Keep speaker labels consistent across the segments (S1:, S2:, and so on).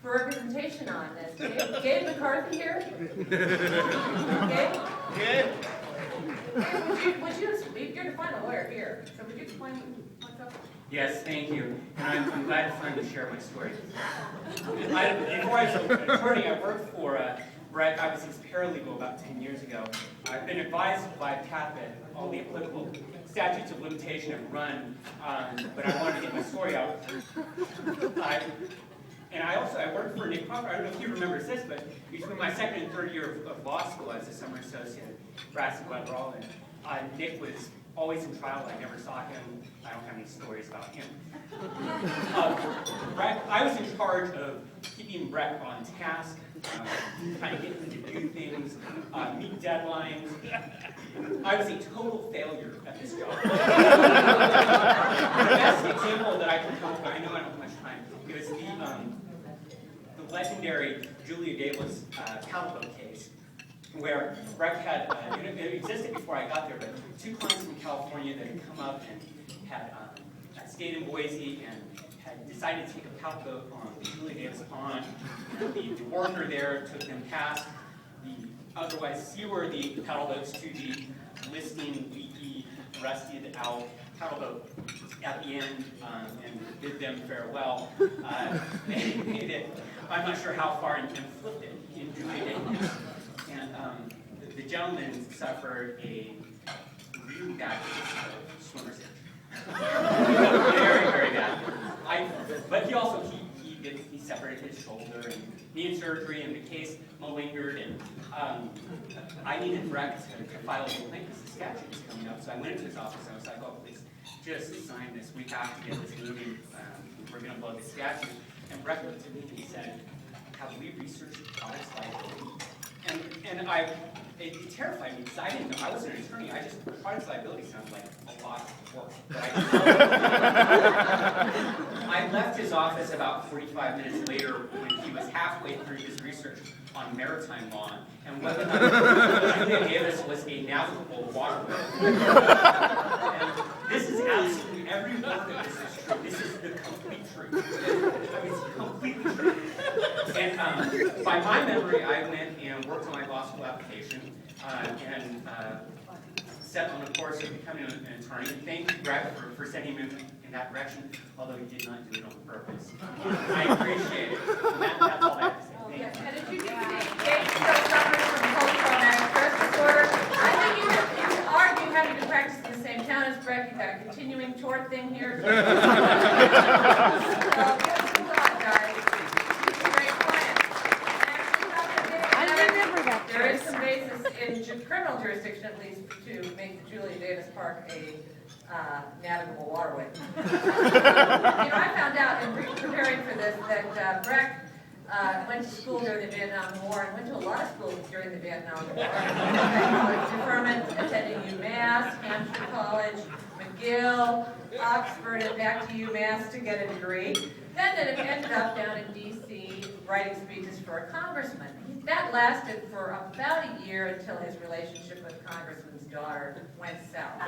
S1: for representation on this. Gabe McCarthy here? Gabe?
S2: Gabe?
S1: Would you explain, you're the final lawyer here, so would you explain what's up?
S3: Yes, thank you. And I'm glad to finally share my story. Before I was an attorney, I worked for Brett. I was his paralegal about 10 years ago. I've been advised by Pat that all the applicable statutes of limitation have run, but I wanted to get my story out. And I worked for Nick Crawford. I don't know if he remembers this, but between my second and third year of law school as a summer associate at Brassey Weber, and Nick was always in trial. I never saw him. I don't have any stories about him. Brett, I was in charge of keeping Brett on task, trying to get him to do things, meet deadlines. I was a total failure at this job. The best example that I can tell you, I know I don't have much time, it was the legendary Julia Davis Calico case, where Brett had, it existed before I got there, but two clients from California that had come up and had stayed in Boise and had decided to take a paddle boat on the Julia Davis Pond. The worker there took them past the otherwise seaworthy paddle boats to the listing, leaky, rusted out paddle boat at the end and bid them farewell. They made it, I'm not sure how far, and flipped it in Julia Davis. And the gentleman suffered a really bad case of swimmer's itch. Very, very bad. But he also, he separated his shoulder and needed surgery, and the case lingered, and I needed Brett to file a complaint because the statute was coming up. So I went into his office and I was like, oh, please, just sign this. We have to get this moving. We're going to blow the statute. And Brett looked at me and he said, have we researched products liability? And it terrified me because I didn't know. I wasn't an attorney. Products liability sounds like a lot of work. But I left his office about 45 minutes later when he was halfway through his research on maritime law and whether or not Julia Davis was a navigable waterway. And this is absolutely, every word of this is true. This is the complete truth. It's completely true. And by my memory, I went and worked on my law school application and set on the course of becoming an attorney. Thank you, Brett, for sending me in that direction, although he did not do it on purpose. I appreciate it. That's all I have to say. Thank you.
S1: And did you get the case still suffering from post-traumatic stress disorder? I think you having to practice in the same town as Brett. You've got a continuing tort thing here. So, give us a lot, guys. He's a great client. I remember that. There is some basis in criminal jurisdiction, at least, to make the Julia Davis Park a navigable waterway. I found out in preparing for this that Brett went to school during the Vietnam War and went to a lot of schools during the Vietnam War. Deferment, attending UMass, Hampshire College, McGill, Oxford, and back to UMass to get a degree. Then it ended up down in D.C. writing speeches for a congressman. That lasted for about a year until his relationship with the congressman's daughter went south.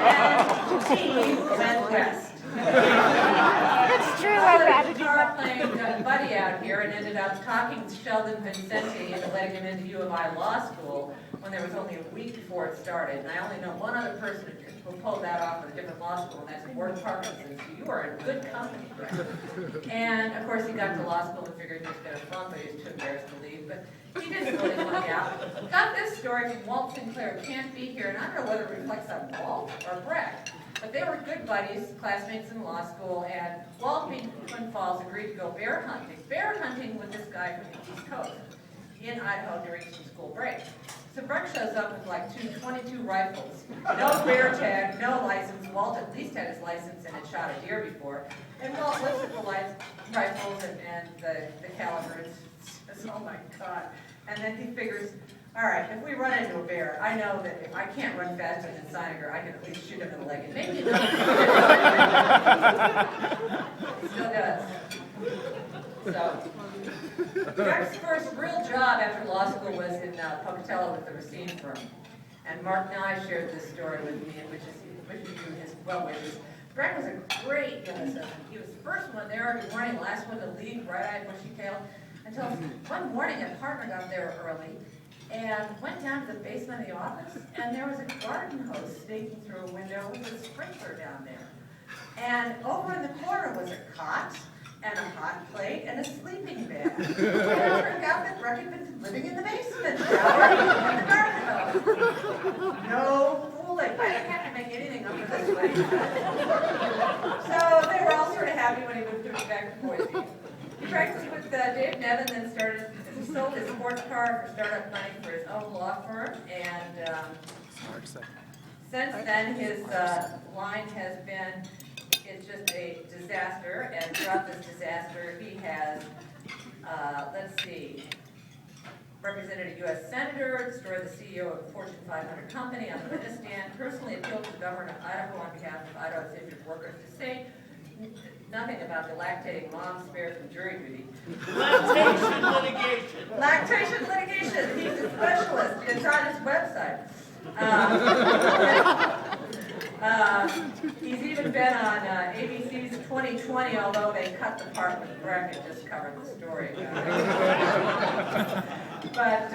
S1: And he went west.
S4: That's true. I'd rather do
S1: Guitar
S4: that.
S1: playing buddy out here and ended up talking Sheldon Vincenti into letting him into U of I Law School when there was only a week before it started. And I only know one other person who pulled that off at a different law school, and that's Ward Parkinson. So you are in good company, Brett. And of course, he got to law school and figured he was going to flunk, but he was too embarrassed to leave. But he didn't really flunk out. Got this story from Walt Sinclair, who can't be here, and I don't know whether it reflects on Walt or Brett. But they were good buddies, classmates in law school, and Walt being from Twin Falls agreed to go bear hunting with this guy from the East Coast in Idaho during some school break. So Brett shows up with like 22 rifles, no bear tag, no license. Walt at least had his license and had shot a deer before. And Walt looks at the rifles and the caliber and says, oh my God. And then he figures, all right, if we run into a bear, I know that if I can't run faster than Seiniger, I can at least shoot him in the leg. And maybe he still does. So, Brett's first real job after law school was in Pocatello with the Racine firm. And Mark Nye shared this story with me, which is his well wishes. Greg was a great guest. He was the first one there every morning, last one to leave, bright-eyed, bushy-tailed, until one morning a partner got there early and went down to the basement of the office, and there was a garden hose snaking through a window with a sprinkler down there. And over in the corner was a cot, and a hot plate, and a sleeping bag. And it turned out that Greg had been living in the basement, showering in the garden hose. No fooling. I didn't have to make anything up for this way. So they were all sort of happy when he moved back to Boise. He practiced with Dave Nevin, then sold his sports car for startup money for his own law firm, and since then his line has been, it's just a disaster, and throughout this disaster he has, represented a U.S. senator, destroyed the CEO of a Fortune 500 company on the witness stand, personally appealed to the governor of Idaho on behalf of Idaho's injured workers to say nothing about the lactating mom spared from jury duty.
S2: Lactation litigation.
S1: Lactation litigation. He's a specialist. It's on his website. He's even been on ABC's 2020, although they cut the part with Breck and just covered the story. But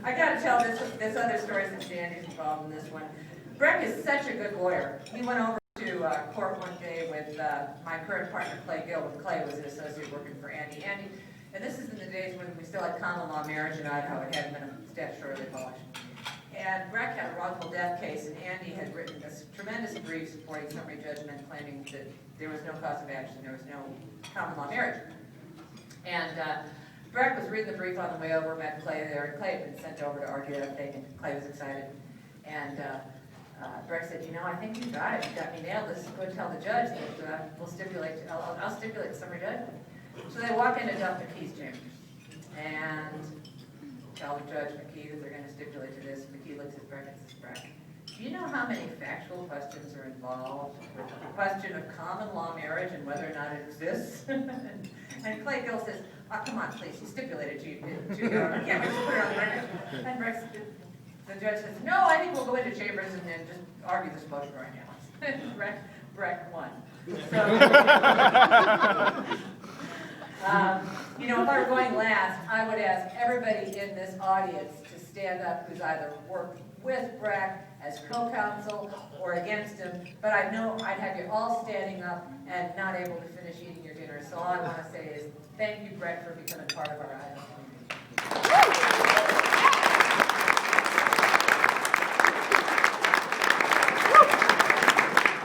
S1: I got to tell this other story since Andy's involved in this one. Breck is such a good lawyer. He went over to court one day with my current partner, Clay Gill, when Clay was an associate working for Andy. And this is in the days when we still had common law marriage in Idaho. It hadn't been statutorily abolished. And Breck had a wrongful death case, and Andy had written this tremendous brief supporting summary judgment, claiming that there was no cause of action, there was no common law marriage. And Breck was reading the brief on the way over, met Clay there, and Clay had been sent over to argue that thing, and Clay was excited. And Breck said, you know, I think you got it, you got me nailed, let's go tell the judge that I'll stipulate the summary judgment. So they walk into Duff McKee's chamber, and tell Judge McKee that they're going to stipulate to this. McKee looks at Breck and says, Breck, do you know how many factual questions are involved with the question of common law marriage and whether or not it exists? And Clay Gill says, oh, come on, please, you stipulated to I can't just put it on the record. And the judge says, no, I think we'll go into chambers and then just argue this motion right now. Breck won. So, you know, if I were going last, I would ask everybody in this audience to stand up who's either worked with Breck as co-counsel or against him, but I know I'd have you all standing up and not able to finish eating your dinner. So all I want to say is thank you, Breck, for becoming part of our Idaho community.